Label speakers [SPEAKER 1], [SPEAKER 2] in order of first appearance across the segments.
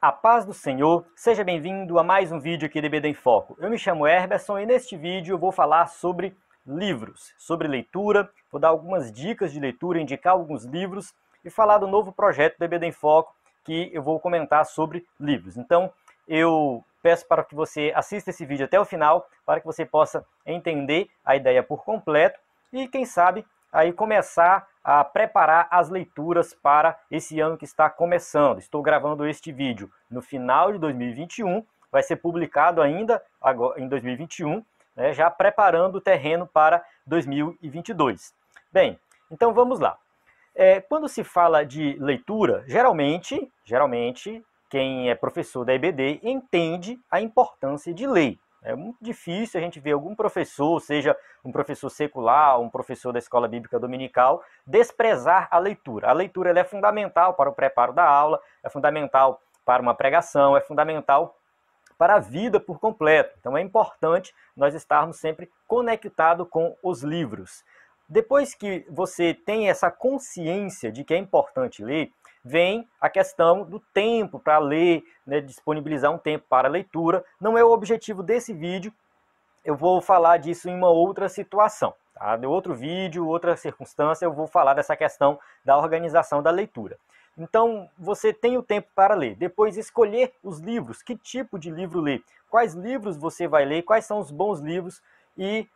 [SPEAKER 1] A paz do Senhor, seja bem-vindo a mais um vídeo aqui do EBD em Foco. Eu me chamo Herberson e neste vídeo eu vou falar sobre livros, sobre leitura, vou dar algumas dicas de leitura, indicar alguns livros e falar do novo projeto do EBD em Foco, que eu vou comentar sobre livros. Então, eu peço para que você assista esse vídeo até o final, para que você possa entender a ideia por completo e, quem sabe, aí começar a preparar as leituras para esse ano que está começando. Estou gravando este vídeo no final de 2021, vai ser publicado ainda agora, em 2021, né, já preparando o terreno para 2022. Bem, então vamos lá. Quando se fala de leitura, geralmente, quem é professor da EBD entende a importância de ler. É muito difícil a gente ver algum professor, seja um professor secular, um professor da escola bíblica dominical, desprezar a leitura. A leitura ela é fundamental para o preparo da aula, é fundamental para uma pregação, é fundamental para a vida por completo. Então é importante nós estarmos sempre conectados com os livros. Depois que você tem essa consciência de que é importante ler, vem a questão do tempo para ler, né, disponibilizar um tempo para a leitura. Não é o objetivo desse vídeo, eu vou falar disso em uma outra situação. Tá? De outro vídeo, outra circunstância, eu vou falar dessa questão da organização da leitura. Então, você tem o tempo para ler. Depois, escolher os livros. Que tipo de livro ler? Quais livros você vai ler? Quais são os bons livros? E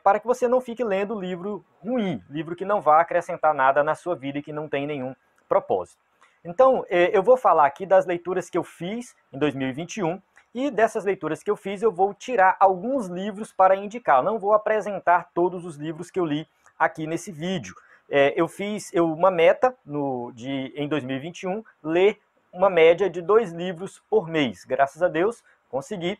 [SPEAKER 1] para que você não fique lendo livro ruim, livro que não vai acrescentar nada na sua vida e que não tem nenhum propósito. Então, eu vou falar aqui das leituras que eu fiz em 2021 e dessas leituras que eu fiz eu vou tirar alguns livros para indicar. Eu não vou apresentar todos os livros que eu li aqui nesse vídeo. Eu fiz uma meta em 2021, ler uma média de 2 livros por mês. Graças a Deus, consegui.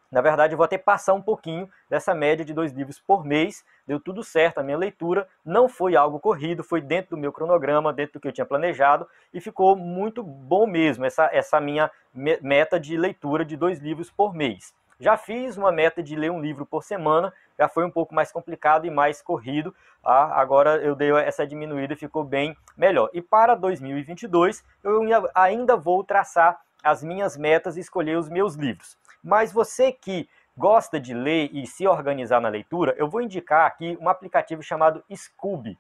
[SPEAKER 1] Na verdade, eu vou até passar um pouquinho dessa média de 2 livros por mês. Deu tudo certo, a minha leitura não foi algo corrido, foi dentro do meu cronograma, dentro do que eu tinha planejado, e ficou muito bom mesmo essa minha meta de leitura de 2 livros por mês. Já fiz uma meta de ler um livro por semana, já foi um pouco mais complicado e mais corrido, tá? Agora eu dei essa diminuída e ficou bem melhor. E para 2022, eu ainda vou traçar as minhas metas e escolher os meus livros. Mas você que gosta de ler e se organizar na leitura, eu vou indicar aqui um aplicativo chamado Scoob.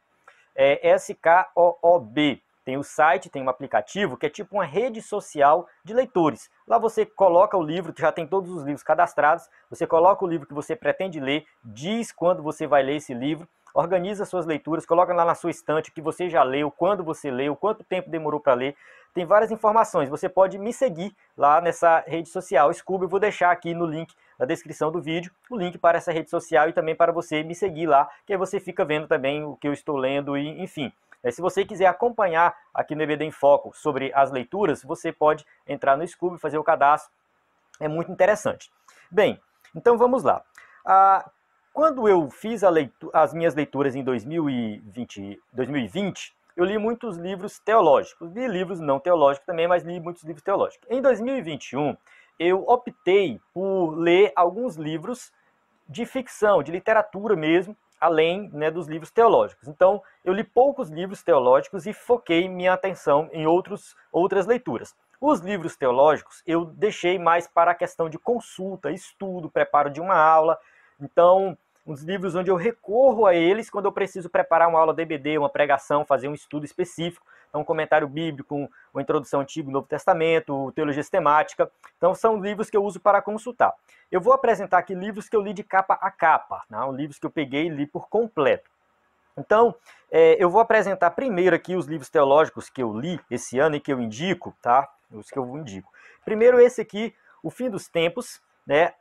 [SPEAKER 1] Scoob. Tem o site, tem um aplicativo que é tipo uma rede social de leitores. Lá você coloca o livro, já tem todos os livros cadastrados, você coloca o livro que você pretende ler, diz quando você vai ler esse livro, organiza suas leituras, coloca lá na sua estante o que você já leu, quando você leu, quanto tempo demorou para ler. Tem várias informações, você pode me seguir lá nessa rede social, Scoob. Eu vou deixar aqui no link na descrição do vídeo, o link para essa rede social e também para você me seguir lá, que aí você fica vendo também o que eu estou lendo e enfim. Se você quiser acompanhar aqui no EBD em Foco sobre as leituras, você pode entrar no Scoob, fazer o cadastro, é muito interessante. Bem, então vamos lá. Quando eu fiz as minhas leituras em 2020, eu li muitos livros teológicos. Li livros não teológicos também, mas li muitos livros teológicos. Em 2021, eu optei por ler alguns livros de ficção, de literatura mesmo, além, né, dos livros teológicos. Então, eu li poucos livros teológicos e foquei minha atenção em outras leituras. Os livros teológicos eu deixei mais para a questão de consulta, estudo, preparo de uma aula. Então, uns livros onde eu recorro a eles quando eu preciso preparar uma aula de EBD, uma pregação, fazer um estudo específico. Então, um comentário bíblico, uma introdução ao Antigo e Novo Testamento, teologia sistemática. Então, são livros que eu uso para consultar. Eu vou apresentar aqui livros que eu li de capa a capa, né? Livros que eu peguei e li por completo. Então, eu vou apresentar primeiro aqui os livros teológicos que eu li esse ano e que eu indico, tá? Os que eu indico. Primeiro esse aqui, O Fim dos Tempos, né?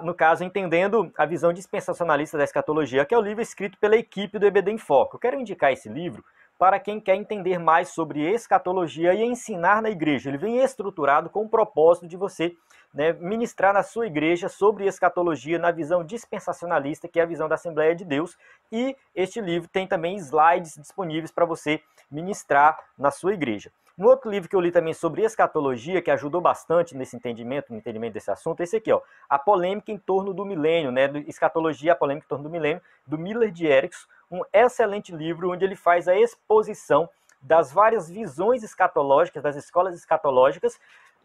[SPEAKER 1] No caso, Entendendo a Visão Dispensacionalista da Escatologia, que é o livro escrito pela equipe do EBD em Foco. Eu quero indicar esse livro para quem quer entender mais sobre escatologia e ensinar na igreja. Ele vem estruturado com o propósito de você, né, ministrar na sua igreja sobre escatologia na visão dispensacionalista, que é a visão da Assembleia de Deus. E este livro tem também slides disponíveis para você ministrar na sua igreja. Um outro livro que eu li também sobre escatologia, que ajudou bastante no entendimento desse assunto, é esse aqui, ó, A Polêmica em Torno do Milênio, né, Escatologia, a Polêmica em Torno do Milênio, do Miller de Erickson, um excelente livro onde ele faz a exposição das várias visões escatológicas, das escolas escatológicas,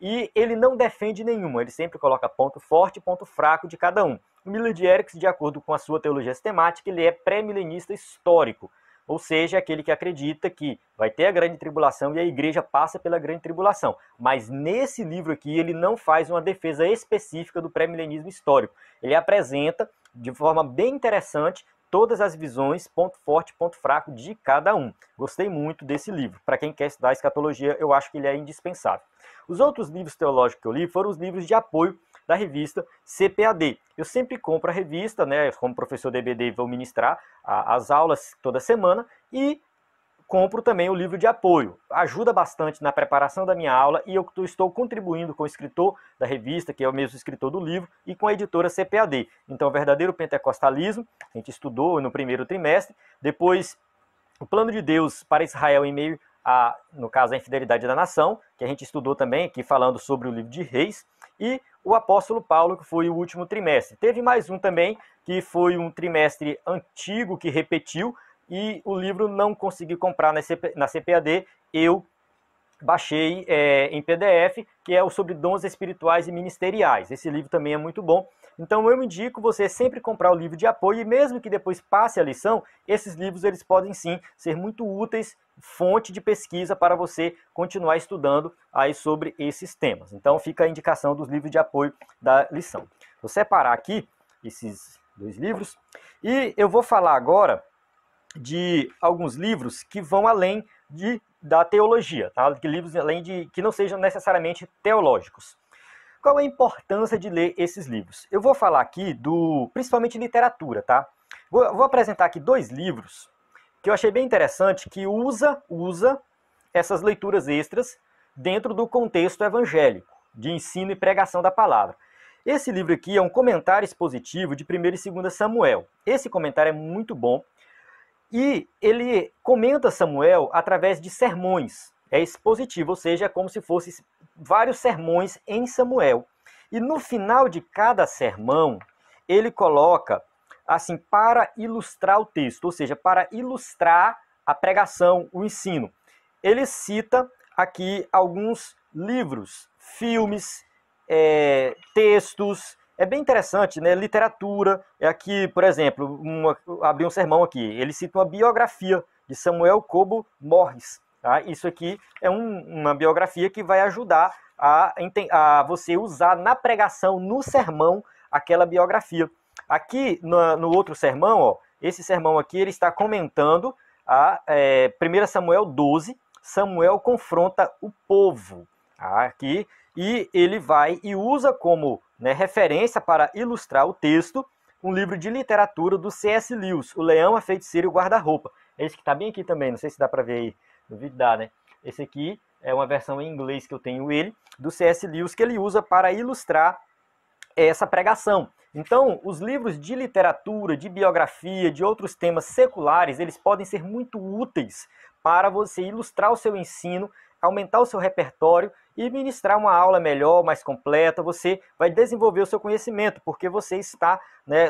[SPEAKER 1] e ele não defende nenhuma, ele sempre coloca ponto forte e ponto fraco de cada um. O Millard Erickson, de acordo com a sua teologia sistemática, ele é pré-milenista histórico, ou seja, aquele que acredita que vai ter a grande tribulação e a igreja passa pela grande tribulação. Mas nesse livro aqui ele não faz uma defesa específica do pré-milenismo histórico. Ele apresenta de forma bem interessante todas as visões, ponto forte e ponto fraco de cada um. Gostei muito desse livro. Para quem quer estudar escatologia, eu acho que ele é indispensável. Os outros livros teológicos que eu li foram os livros de apoio da revista CPAD. Eu sempre compro a revista, né, como professor da EBD vou ministrar as aulas toda semana, e compro também o livro de apoio. Ajuda bastante na preparação da minha aula e eu estou contribuindo com o escritor da revista, que é o mesmo escritor do livro, e com a editora CPAD. Então, o verdadeiro pentecostalismo, a gente estudou no primeiro trimestre, depois o plano de Deus para Israel em meio a, no caso, a infidelidade da nação, que a gente estudou também aqui falando sobre o livro de Reis, e o apóstolo Paulo, que foi o último trimestre. Teve mais um também, que foi um trimestre antigo, que repetiu, e o livro não consegui comprar na CPAD, eu baixei em PDF, que é o sobre dons espirituais e ministeriais. Esse livro também é muito bom. Então eu indico você sempre comprar o livro de apoio, e mesmo que depois passe a lição, esses livros eles podem sim ser muito úteis, fonte de pesquisa para você continuar estudando aí sobre esses temas. Então fica a indicação dos livros de apoio da lição. Vou separar aqui esses dois livros e eu vou falar agora de alguns livros que vão além da teologia, tá? Livros além que não sejam necessariamente teológicos. Qual a importância de ler esses livros? Eu vou falar aqui principalmente literatura, tá? Vou apresentar aqui dois livros que eu achei bem interessante, que usa essas leituras extras dentro do contexto evangélico, de ensino e pregação da palavra. Esse livro aqui é um comentário expositivo de 1º e 2º Samuel. Esse comentário é muito bom e ele comenta Samuel através de sermões. É expositivo, ou seja, é como se fosse vários sermões em Samuel. E no final de cada sermão, ele coloca assim, para ilustrar o texto, ou seja, para ilustrar a pregação, o ensino. Ele cita aqui alguns livros, filmes, textos. É bem interessante, né? Literatura. Aqui, por exemplo, abri um sermão aqui. Ele cita uma biografia de Samuel Cobo Morris. Tá? Isso aqui é uma biografia que vai ajudar a você usar na pregação, no sermão, aquela biografia. Aqui no outro sermão, ó, esse sermão aqui, ele está comentando 1 Samuel 12, Samuel confronta o povo. Aqui, e ele vai e usa como referência para ilustrar o texto um livro de literatura do C.S. Lewis, O Leão, a Feiticeira e o Guarda-Roupa. Esse que está bem aqui também, não sei se dá para ver aí no vídeo, dá, né? Esse aqui é uma versão em inglês que eu tenho do C.S. Lewis, que ele usa para ilustrar essa pregação. Então, os livros de literatura, de biografia, de outros temas seculares, eles podem ser muito úteis para você ilustrar o seu ensino, aumentar o seu repertório e ministrar uma aula melhor, mais completa. Você vai desenvolver o seu conhecimento, porque você está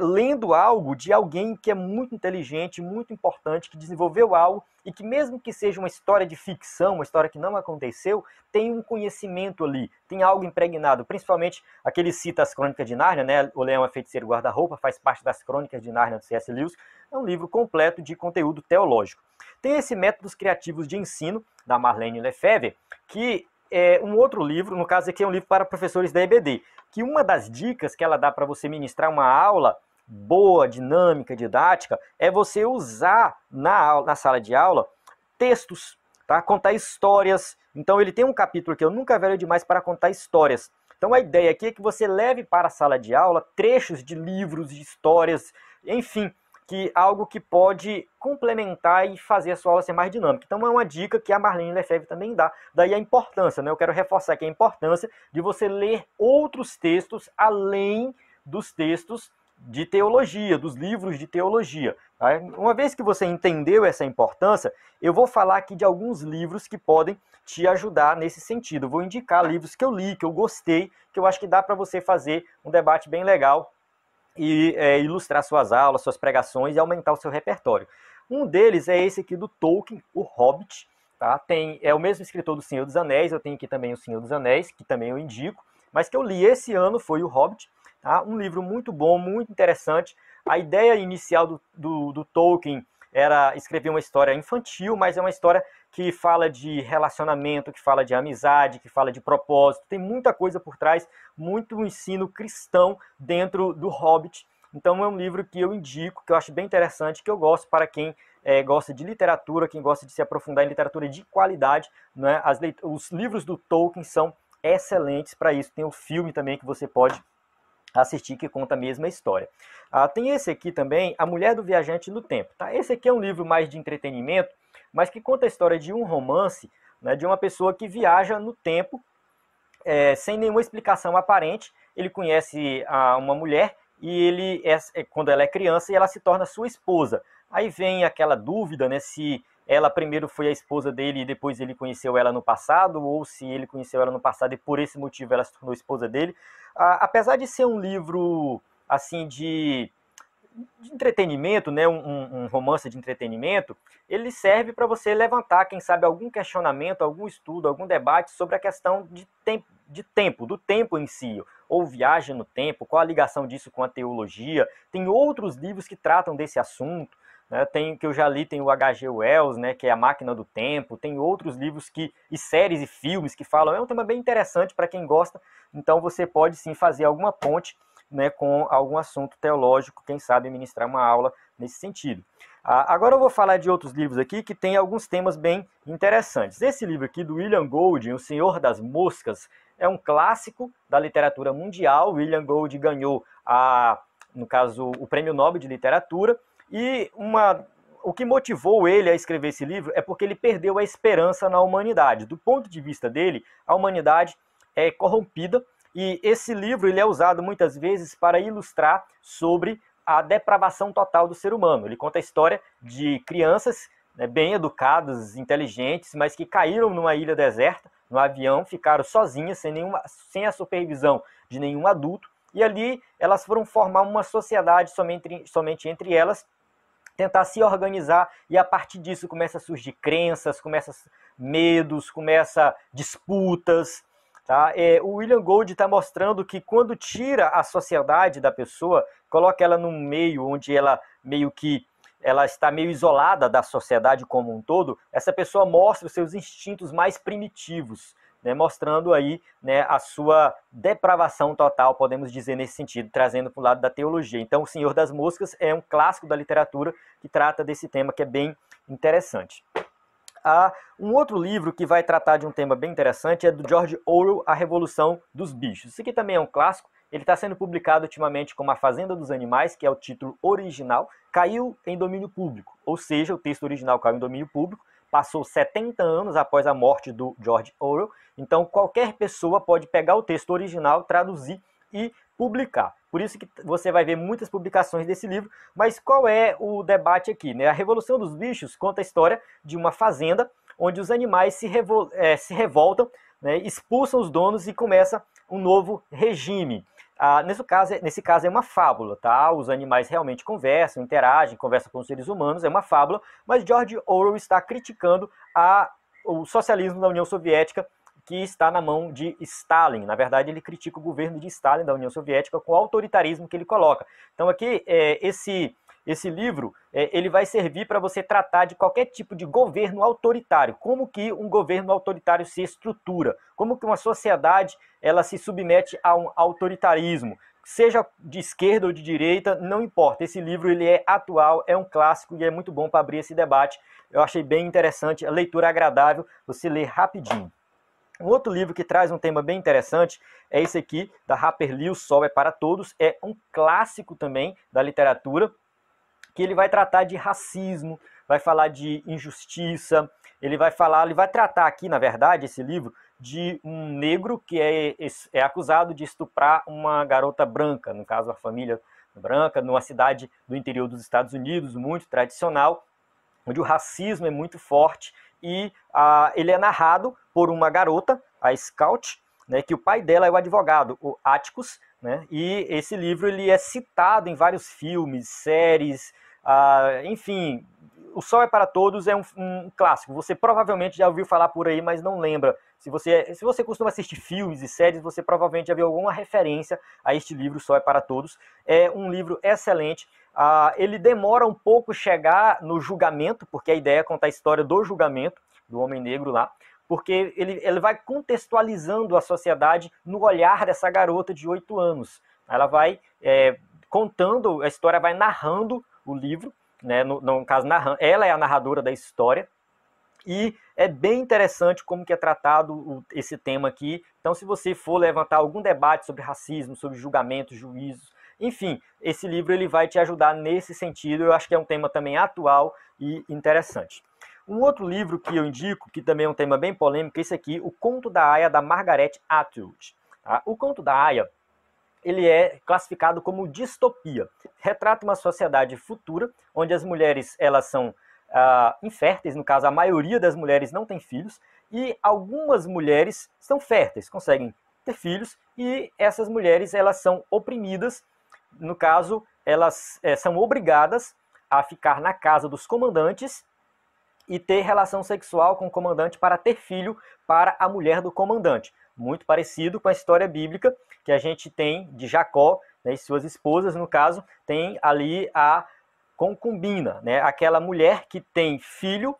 [SPEAKER 1] lendo algo de alguém que é muito inteligente, muito importante, que desenvolveu algo e que, mesmo que seja uma história de ficção, uma história que não aconteceu, tem um conhecimento ali, tem algo impregnado. Principalmente aquele cita as Crônicas de Nárnia, né? O Leão, a Feiticeira e o Guarda-Roupa, faz parte das Crônicas de Nárnia do C.S. Lewis. É um livro completo de conteúdo teológico. Tem esse Métodos Criativos de Ensino, da Marlene Lefebvre, que é um outro livro, no caso aqui é um livro para professores da EBD, que uma das dicas que ela dá para você ministrar uma aula boa, dinâmica, didática, é você usar na sala de aula textos, tá? Contar histórias. Então ele tem um capítulo que eu nunca velho demais para contar histórias. Então a ideia aqui é que você leve para a sala de aula trechos de livros, de histórias, enfim, algo que pode complementar e fazer a sua aula ser mais dinâmica. Então é uma dica que a Marlene Lefebvre também dá. Daí a importância, né? Eu quero reforçar aqui a importância de você ler outros textos além dos textos de teologia, dos livros de teologia. Tá? Uma vez que você entendeu essa importância, eu vou falar aqui de alguns livros que podem te ajudar nesse sentido. Eu vou indicar livros que eu li, que eu gostei, que eu acho que dá para você fazer um debate bem legal e ilustrar suas aulas, suas pregações e aumentar o seu repertório. Um deles é esse aqui do Tolkien, O Hobbit. tá? É o mesmo escritor do Senhor dos Anéis, eu tenho aqui também o Senhor dos Anéis, que também eu indico, mas que eu li esse ano foi o Hobbit, tá? Um livro muito bom, muito interessante. A ideia inicial do Tolkien era escrever uma história infantil, mas é uma história que fala de relacionamento, que fala de amizade, que fala de propósito, tem muita coisa por trás, muito ensino cristão dentro do Hobbit. Então é um livro que eu indico, que eu acho bem interessante, que eu gosto para quem gosta de literatura, quem gosta de se aprofundar em literatura de qualidade, né? Os livros do Tolkien são excelentes para isso. Tem o filme também que você pode assistir, que conta a mesma história. Tem esse aqui também, A Mulher do Viajante no Tempo. Tá? Esse aqui é um livro mais de entretenimento, mas que conta a história de um romance, né, de uma pessoa que viaja no tempo sem nenhuma explicação aparente. Ele conhece uma mulher e quando ela é criança, e ela se torna sua esposa. Aí vem aquela dúvida, né, se ela primeiro foi a esposa dele e depois ele conheceu ela no passado, ou se ele conheceu ela no passado e por esse motivo ela se tornou esposa dele. Apesar de ser um livro assim de entretenimento, né, um romance de entretenimento, ele serve para você levantar, quem sabe, algum questionamento, algum estudo, algum debate sobre a questão do tempo em si, ou viagem no tempo, qual a ligação disso com a teologia. Tem outros livros que tratam desse assunto, né, que eu já li, tem o H.G. Wells, né, que é A Máquina do Tempo, tem outros livros e séries e filmes que falam, é um tema bem interessante para quem gosta, então você pode sim fazer alguma ponte, né, com algum assunto teológico, quem sabe ministrar uma aula nesse sentido. Agora eu vou falar de outros livros aqui que tem alguns temas bem interessantes. Esse livro aqui do William Golding, O Senhor das Moscas, é um clássico da literatura mundial. William Golding ganhou, no caso, o Prêmio Nobel de Literatura, e o que motivou ele a escrever esse livro é porque ele perdeu a esperança na humanidade. Do ponto de vista dele, a humanidade é corrompida, e esse livro ele é usado muitas vezes para ilustrar sobre a depravação total do ser humano. Ele conta a história de crianças, né, bem educadas, inteligentes, mas que caíram numa ilha deserta, no avião, ficaram sozinhas, sem a supervisão de nenhum adulto, e ali elas foram formar uma sociedade somente entre elas, tentar se organizar, e a partir disso começa a surgir crenças, começa medos, começa disputas. Tá? O William Golding está mostrando que quando tira a sociedade da pessoa, coloca ela num meio onde ela ela está meio isolada da sociedade como um todo, essa pessoa mostra os seus instintos mais primitivos, né, mostrando aí, né, a sua depravação total, podemos dizer nesse sentido, trazendo para o lado da teologia. Então, O Senhor das Moscas é um clássico da literatura que trata desse tema que é bem interessante. Um outro livro que vai tratar de um tema bem interessante é do George Orwell, A Revolução dos Bichos. Isso aqui também é um clássico, ele está sendo publicado ultimamente como A Fazenda dos Animais, que é o título original, caiu em domínio público, ou seja, o texto original caiu em domínio público, passou 70 anos após a morte do George Orwell, então qualquer pessoa pode pegar o texto original, traduzir e publicar. Por isso que você vai ver muitas publicações desse livro, mas qual é o debate aqui, né? A Revolução dos Bichos conta a história de uma fazenda onde os animais se revoltam, né, expulsam os donos e começa um novo regime. Nesse caso é uma fábula, tá? Os animais realmente conversam, interagem, conversam com os seres humanos, é uma fábula, mas George Orwell está criticando o socialismo da União Soviética, que está na mão de Stalin. Na verdade, ele critica o governo de Stalin da União Soviética com o autoritarismo que ele coloca. Então aqui, esse livro ele vai servir para você tratar de qualquer tipo de governo autoritário, como que um governo autoritário se estrutura, como que uma sociedade ela se submete a um autoritarismo, seja de esquerda ou de direita, não importa. Esse livro ele é atual, é um clássico e é muito bom para abrir esse debate. Eu achei bem interessante, a leitura agradável, você lê rapidinho. Um outro livro que traz um tema bem interessante é esse aqui, da Harper Lee, O Sol é para Todos. É um clássico também da literatura, que ele vai tratar de racismo, vai falar de injustiça, ele vai tratar aqui, na verdade, esse livro, de um negro que é acusado de estuprar uma garota branca, no caso a família branca, numa cidade do interior dos Estados Unidos, muito tradicional, onde o racismo é muito forte, e ele é narrado por uma garota, a Scout, né, que o pai dela é o advogado, o Atticus, né, e esse livro ele é citado em vários filmes, séries, enfim, O Sol é para Todos é um clássico. Você provavelmente já ouviu falar por aí, mas não lembra. Se você costuma assistir filmes e séries, você provavelmente já viu alguma referência a este livro, O Sol é para Todos. É um livro excelente. Ele demora um pouco chegar no julgamento, porque a ideia é contar a história do julgamento do homem negro lá, porque ele vai contextualizando a sociedade no olhar dessa garota de 8 anos. Ela vai contando, a história vai narrando o livro, né? No caso, ela é a narradora da história, e é bem interessante como que é tratado esse tema aqui. Então, se você for levantar algum debate sobre racismo, sobre julgamentos, juízos, enfim, esse livro ele vai te ajudar nesse sentido. Eu acho que é um tema também atual e interessante. Um outro livro que eu indico, que também é um tema bem polêmico, é esse aqui, O Conto da Aia, da Margaret Atwood. Tá? O Conto da Aia, ele é classificado como distopia. Retrata uma sociedade futura, onde as mulheres elas são inférteis, no caso a maioria das mulheres não tem filhos, e algumas mulheres são férteis, conseguem ter filhos, e essas mulheres elas são oprimidas, no caso elas são obrigadas a ficar na casa dos comandantes e ter relação sexual com o comandante para ter filho para a mulher do comandante. Muito parecido com a história bíblica que a gente tem de Jacó, né, e suas esposas, no caso, tem ali a concubina, né, aquela mulher que tem filho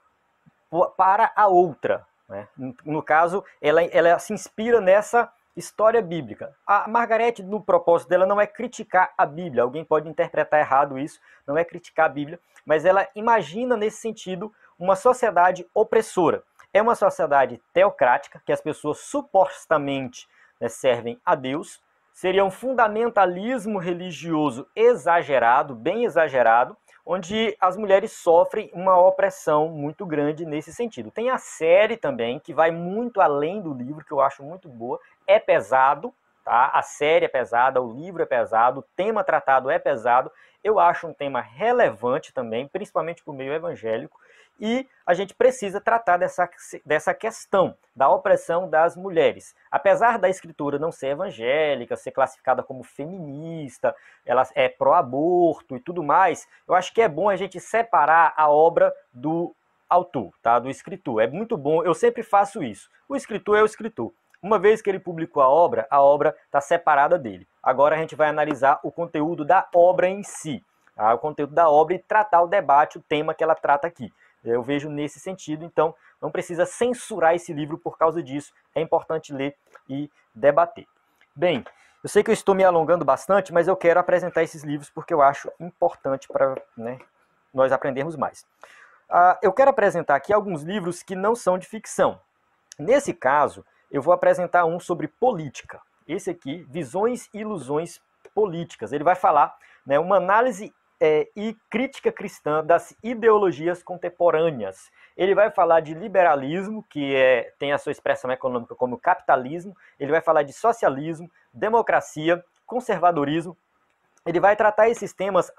[SPEAKER 1] para a outra. Né? No caso, ela se inspira nessa história bíblica. A Margaret, no propósito dela, não é criticar a Bíblia. Alguém pode interpretar errado isso, não é criticar a Bíblia, mas ela imagina nesse sentido uma sociedade opressora. É uma sociedade teocrática, que as pessoas supostamente, né, servem a Deus. Seria um fundamentalismo religioso exagerado, bem exagerado, onde as mulheres sofrem uma opressão muito grande nesse sentido. Tem a série também, que vai muito além do livro, que eu acho muito boa. É pesado, tá? A série é pesada, o livro é pesado, o tema tratado é pesado. Eu acho um tema relevante também, principalmente para o meio evangélico. E a gente precisa tratar dessa questão da opressão das mulheres. Apesar da escritura não ser evangélica, ser classificada como feminista, ela é pró-aborto e tudo mais, eu acho que é bom a gente separar a obra do autor, tá? Do escritor. É muito bom, eu sempre faço isso. O escritor é o escritor. Uma vez que ele publicou a obra está separada dele. Agora a gente vai analisar o conteúdo da obra em si. Tá? O conteúdo da obra e tratar o debate, o tema que ela trata aqui. Eu vejo nesse sentido, então não precisa censurar esse livro por causa disso. É importante ler e debater. Bem, eu sei que eu estou me alongando bastante, mas eu quero apresentar esses livros porque eu acho importante para, né, nós aprendermos mais. Eu quero apresentar aqui alguns livros que não são de ficção. Nesse caso, eu vou apresentar um sobre política. Esse aqui, Visões e Ilusões Políticas. Ele vai falar, né, uma análise e crítica cristã das ideologias contemporâneas. Ele vai falar de liberalismo, que tem a sua expressão econômica como capitalismo. Ele vai falar de socialismo, democracia, conservadorismo. Ele vai tratar esses temas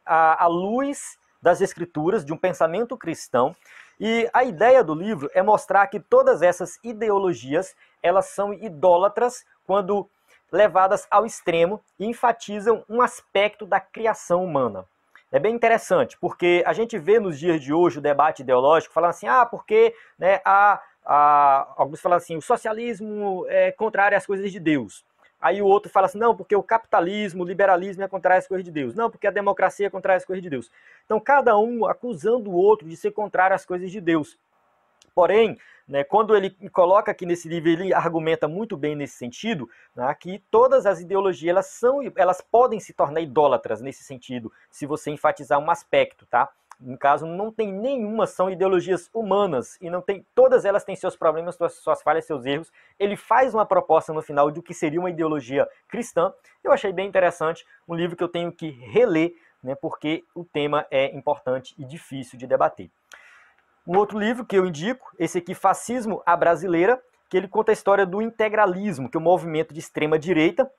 [SPEAKER 1] à luz das escrituras, de um pensamento cristão. E a ideia do livro é mostrar que todas essas ideologias elas são idólatras quando levadas ao extremo e enfatizam um aspecto da criação humana. É bem interessante, porque a gente vê nos dias de hoje o debate ideológico falando assim, porque, né, alguns falam assim, o socialismo é contrário às coisas de Deus. Aí o outro fala assim, não, porque o capitalismo, o liberalismo é contrário às coisas de Deus. Não, porque a democracia é contrária às coisas de Deus. Então, cada um acusando o outro de ser contrário às coisas de Deus. Porém, né, quando ele coloca aqui nesse livro, ele argumenta muito bem nesse sentido, né, que todas as ideologias elas podem se tornar idólatras nesse sentido, se você enfatizar um aspecto, tá? No caso, não tem nenhuma, são ideologias humanas, e não tem, todas elas têm seus problemas, suas falhas, seus erros. Ele faz uma proposta no final de o que seria uma ideologia cristã. Eu achei bem interessante, um livro que eu tenho que reler, né, porque o tema é importante e difícil de debater. Um outro livro que eu indico, esse aqui, Fascismo à Brasileira, que ele conta a história do integralismo, que é um movimento de extrema-direita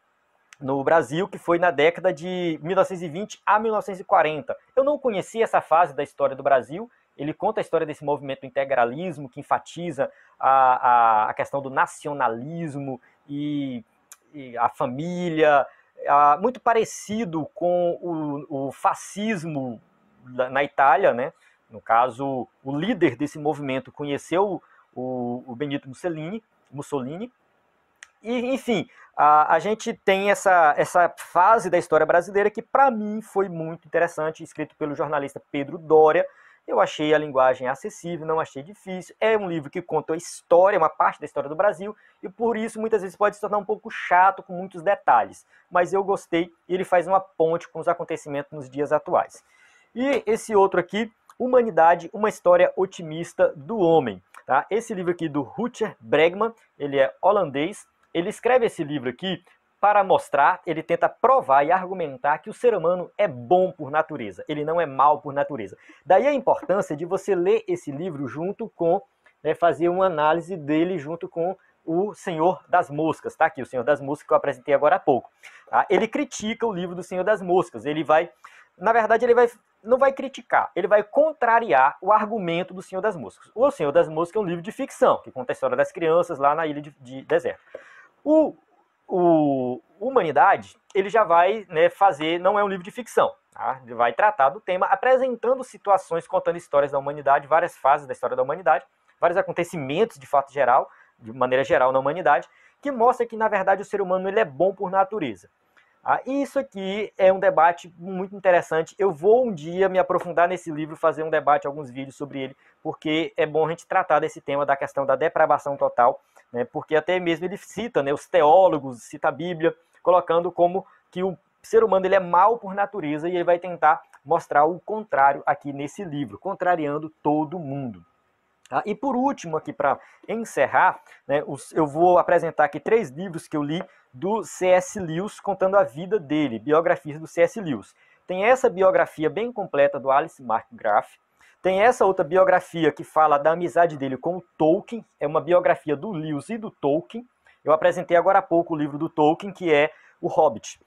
[SPEAKER 1] no Brasil, que foi na década de 1920 a 1940. Eu não conhecia essa fase da história do Brasil. Ele conta a história desse movimento integralismo, que enfatiza a questão do nacionalismo e a família, muito parecido com o fascismo na Itália, né? No caso, o líder desse movimento conheceu o Benito Mussolini. E, enfim, a gente tem essa fase da história brasileira que, para mim, foi muito interessante, escrito pelo jornalista Pedro Doria. Eu achei a linguagem acessível, não achei difícil. É um livro que conta a história, uma parte da história do Brasil, e por isso muitas vezes pode se tornar um pouco chato com muitos detalhes. Mas eu gostei e ele faz uma ponte com os acontecimentos nos dias atuais. E esse outro aqui, Humanidade, uma história otimista do homem. Tá? Esse livro aqui do Rutger Bregman, ele é holandês. Ele escreve esse livro aqui para mostrar, ele tenta provar e argumentar que o ser humano é bom por natureza, ele não é mal por natureza. Daí a importância de você ler esse livro junto com, fazer uma análise dele junto com o Senhor das Moscas, tá aqui, o Senhor das Moscas que eu apresentei agora há pouco. Tá? Ele critica o livro do Senhor das Moscas, ele vai, na verdade, não vai criticar, ele vai contrariar o argumento do Senhor das Moscas. O Senhor das Moscas é um livro de ficção, que conta a história das crianças lá na ilha de deserto. O Humanidade, ele já vai fazer, não é um livro de ficção, tá? Ele vai tratar do tema, apresentando situações, contando histórias da humanidade, várias fases da história da humanidade, vários acontecimentos de fato geral, de maneira geral na humanidade, que mostra que, na verdade, o ser humano ele é bom por natureza. E isso aqui é um debate muito interessante. Eu vou um dia me aprofundar nesse livro, fazer um debate, alguns vídeos sobre ele, porque é bom a gente tratar desse tema da questão da depravação total, porque até mesmo ele cita, os teólogos, cita a Bíblia, colocando como que o ser humano ele é mau por natureza, e ele vai tentar mostrar o contrário aqui nesse livro, contrariando todo mundo. E por último, aqui para encerrar, eu vou apresentar aqui 3 livros que eu li do C.S. Lewis, contando a vida dele, biografias do C.S. Lewis. Tem essa biografia bem completa do Alice McGrath. Tem essa outra biografia que fala da amizade dele com o Tolkien, é uma biografia do Lewis e do Tolkien. Eu apresentei agora há pouco o livro do Tolkien, que é O Hobbit,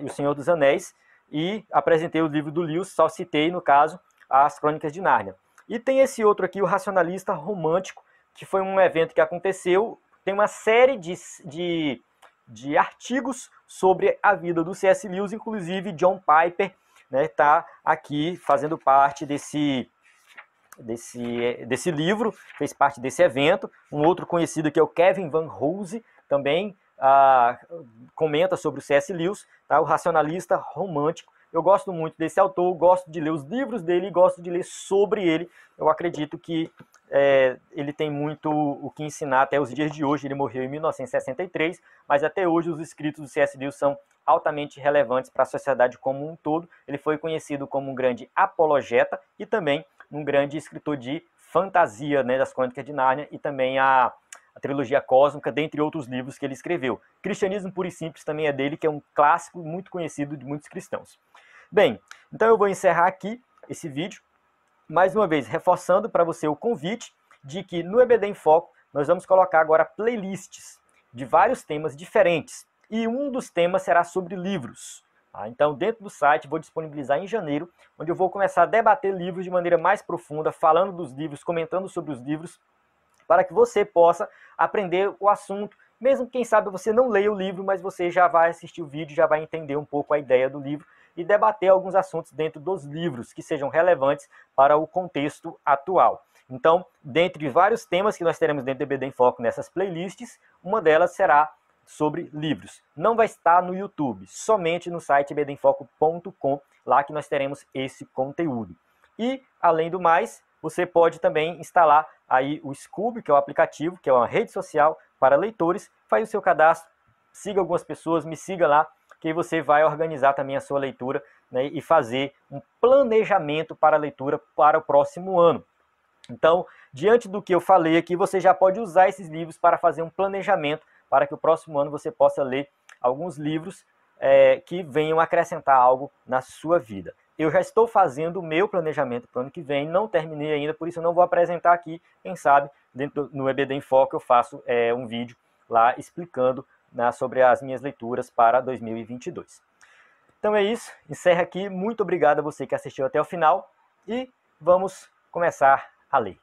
[SPEAKER 1] e O Senhor dos Anéis, e apresentei o livro do Lewis, só citei, no caso, As Crônicas de Nárnia. E tem esse outro aqui, O Racionalista Romântico, que foi um evento que aconteceu, tem uma série de artigos sobre a vida do C.S. Lewis, inclusive John Piper está aqui fazendo parte desse livro, fez parte desse evento. Um outro conhecido que é o Kevin Van Hoose, também comenta sobre o C.S. Lewis, tá? O Racionalista Romântico. Eu gosto muito desse autor, gosto de ler os livros dele, gosto de ler sobre ele. Eu acredito que ele tem muito o que ensinar até os dias de hoje. Ele morreu em 1963, mas até hoje os escritos do C.S. Lewis são altamente relevantes para a sociedade como um todo. Ele foi conhecido como um grande apologeta e também um grande escritor de fantasia, das Crônicas de Nárnia, e também a trilogia cósmica, dentre outros livros que ele escreveu. Cristianismo Puro e Simples também é dele, que é um clássico muito conhecido de muitos cristãos. Bem, então eu vou encerrar aqui esse vídeo, mais uma vez reforçando para você o convite de que no EBD em Foco nós vamos colocar agora playlists de vários temas diferentes, e um dos temas será sobre livros. Então, dentro do site, vou disponibilizar em janeiro, onde eu vou começar a debater livros de maneira mais profunda, falando dos livros, comentando sobre os livros, para que você possa aprender o assunto, mesmo quem sabe você não leia o livro, mas você já vai assistir o vídeo, já vai entender um pouco a ideia do livro e debater alguns assuntos dentro dos livros que sejam relevantes para o contexto atual. Então, dentre vários temas que nós teremos dentro do EBD em Foco nessas playlists, uma delas será sobre livros. Não vai estar no YouTube, somente no site ebdenfoco.com, lá que nós teremos esse conteúdo. E, além do mais, você pode também instalar aí o Scoob, que é o aplicativo, que é uma rede social para leitores. Faz o seu cadastro, siga algumas pessoas, me siga lá, que aí você vai organizar também a sua leitura, e fazer um planejamento para a leitura para o próximo ano. Então, diante do que eu falei aqui, você já pode usar esses livros para fazer um planejamento para que o próximo ano você possa ler alguns livros que venham acrescentar algo na sua vida. Eu já estou fazendo o meu planejamento para o ano que vem, não terminei ainda, por isso eu não vou apresentar aqui. Quem sabe, no EBD em Foco eu faço um vídeo lá explicando sobre as minhas leituras para 2022. Então é isso, encerro aqui. Muito obrigado a você que assistiu até o final e vamos começar a ler.